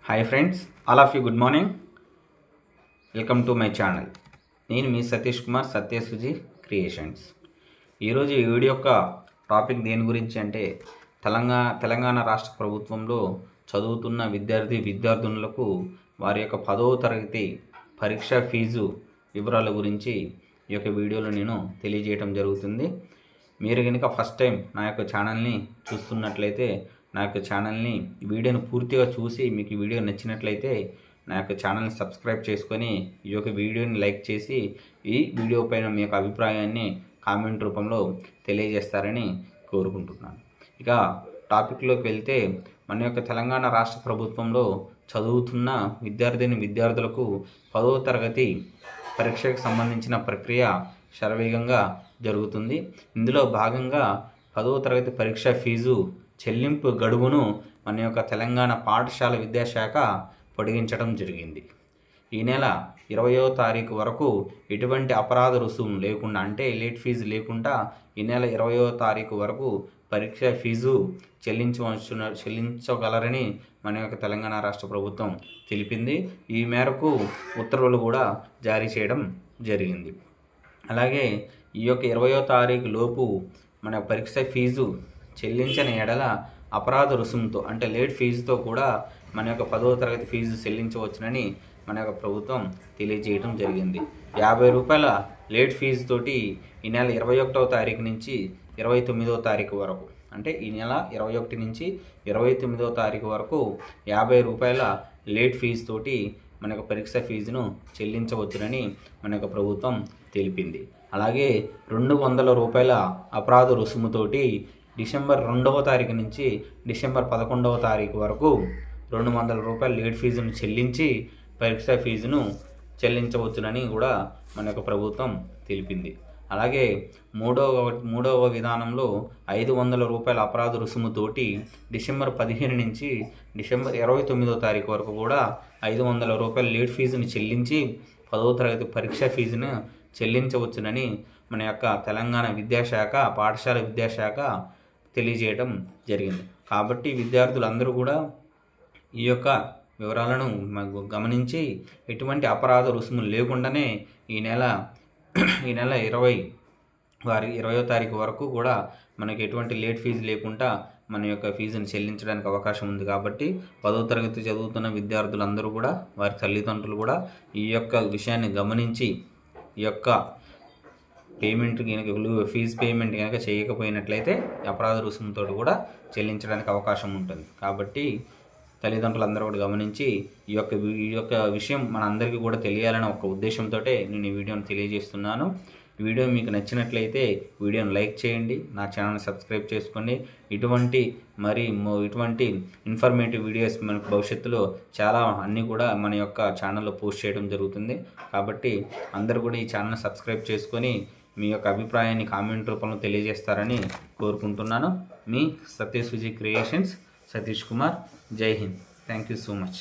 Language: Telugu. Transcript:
Hi friends, all of you good morning. Welcome to my channel. నేను మీ సతీష్ కుమార్, సత్యసుజి క్రియేషన్స్. ఈరోజు ఈ వీడియో యొక్క టాపిక్ దేని గురించి అంటే తెలంగాణ రాష్ట్ర ప్రభుత్వంలో చదువుతున్న విద్యార్థులకు వారి యొక్క 10వ తరగతి పరీక్ష ఫీజు వివరాల గురించి ఈ యొక్క వీడియోలో నేను తెలియజేయడం జరుగుతుంది. మీరు కనుక ఫస్ట్ టైం నా యొక్క ఛానల్ని చూస్తున్నట్లయితే నా యొక్క ఛానల్ని వీడియోని పూర్తిగా చూసి మీకు వీడియో నచ్చినట్లయితే నా యొక్క ఛానల్ని సబ్స్క్రైబ్ చేసుకొని ఈ యొక్క వీడియోని లైక్ చేసి ఈ వీడియో పైన మీ యొక్క అభిప్రాయాన్ని కామెంట్ రూపంలో తెలియజేస్తారని కోరుకుంటున్నాను. ఇక టాపిక్లోకి వెళ్తే, మన యొక్క తెలంగాణ రాష్ట్ర ప్రభుత్వంలో చదువుతున్న విద్యార్థులకు 10వ తరగతి పరీక్షకు సంబంధించిన ప్రక్రియ శరవేగంగా జరుగుతుంది. ఇందులో భాగంగా 10వ తరగతి పరీక్ష ఫీజు చెల్లింపు గడువును మన యొక్క తెలంగాణ పాఠశాల విద్యాశాఖ పొడిగించడం జరిగింది. ఈ నెల 20వ తారీఖు వరకు ఎటువంటి అపరాధ రుసుము లేకుండా, అంటే లేట్ ఫీజు లేకుండా ఈ నెల 20వ తారీఖు వరకు పరీక్ష ఫీజు చెల్లించగలరని మన యొక్క తెలంగాణ రాష్ట్ర ప్రభుత్వం తెలిపింది. ఈ మేరకు ఉత్తర్వులు కూడా జారీ చేయడం జరిగింది. అలాగే ఈ యొక్క 20వ తారీఖు లోపు మన పరీక్ష ఫీజు చెల్లించని ఎడల అపరాధ రుసుముతో, అంటే లేట్ ఫీజుతో కూడా మన యొక్క 10వ తరగతి ఫీజు చెల్లించవచ్చునని మన యొక్క ప్రభుత్వం తెలియజేయడం జరిగింది. 50 రూపాయల లేట్ ఫీజు తోటి ఈ నెల 21వ తారీఖు నుంచి 29వ తారీఖు వరకు, అంటే ఈ నెల 21 నుంచి 29వ తారీఖు వరకు 50 రూపాయల లేట్ ఫీజు తోటి మన యొక్క పరీక్ష ఫీజును చెల్లించవచ్చునని మన యొక్క ప్రభుత్వం తెలిపింది. అలాగే 200 రూపాయల అపరాధ రుసుముతోటి డిసెంబర్ 2వ తారీఖు నుంచి డిసెంబర్ 11వ తారీఖు వరకు 200 రూపాయల లేట్ ఫీజును చెల్లించి పరీక్ష ఫీజును చెల్లించవచ్చునని కూడా మన యొక్క ప్రభుత్వం తెలిపింది. అలాగే మూడవ విధానంలో 500 రూపాయల అపరాధ రుసుముతోటి డిసెంబర్ 15 నుంచి డిసెంబర్ 29వ తారీఖు వరకు కూడా 500 రూపాయల లేట్ ఫీజును చెల్లించి 10వ తరగతి పరీక్ష ఫీజును చెల్లించవచ్చునని మన యొక్క తెలంగాణ విద్యాశాఖ, పాఠశాల విద్యాశాఖ తెలియజేయడం జరిగింది. కాబట్టి విద్యార్థులందరూ కూడా ఈ యొక్క వివరాలను గమనించి ఎటువంటి అపరాధ రుసుములు లేకుండానే ఈ నెల 20వ తారీఖు వరకు కూడా మనకి ఎటువంటి లేట్ ఫీజు లేకుండా మన యొక్క ఫీజును చెల్లించడానికి అవకాశం ఉంది. కాబట్టి 10వ తరగతి చదువుతున్న విద్యార్థులందరూ కూడా, వారి తల్లిదండ్రులు కూడా ఈ యొక్క విషయాన్ని గమనించి ఈ యొక్క ఫీజు పేమెంట్ కనుక చేయకపోయినట్లయితే అపరాధ రుసుముతో కూడా చెల్లించడానికి అవకాశం ఉంటుంది. కాబట్టి తల్లిదండ్రులందరూ కూడా గమనించి ఈ యొక్క విషయం మనందరికీ కూడా తెలియాలనే ఒక ఉద్దేశంతో నేను ఈ వీడియోని తెలియజేస్తున్నాను. ఈ వీడియో మీకు నచ్చినట్లయితే వీడియోని లైక్ చేయండి, నా ఛానల్ని సబ్స్క్రైబ్ చేసుకోండి. ఇటువంటి ఇన్ఫర్మేటివ్ వీడియోస్ మనకు భవిష్యత్తులో చాలా అన్నీ కూడా మన యొక్క ఛానల్లో పోస్ట్ చేయడం జరుగుతుంది. కాబట్టి అందరూ కూడా ఈ ఛానల్ని సబ్స్క్రైబ్ చేసుకొని మీ యొక్క అభిప్రాయాన్ని కామెంట్ రూపంలో తెలియజేస్తారని కోరుకుంటున్నాను. మీ సత్యసుజి క్రియేషన్స్, సతీష్ కుమార్. జై Hind. Thank you so much.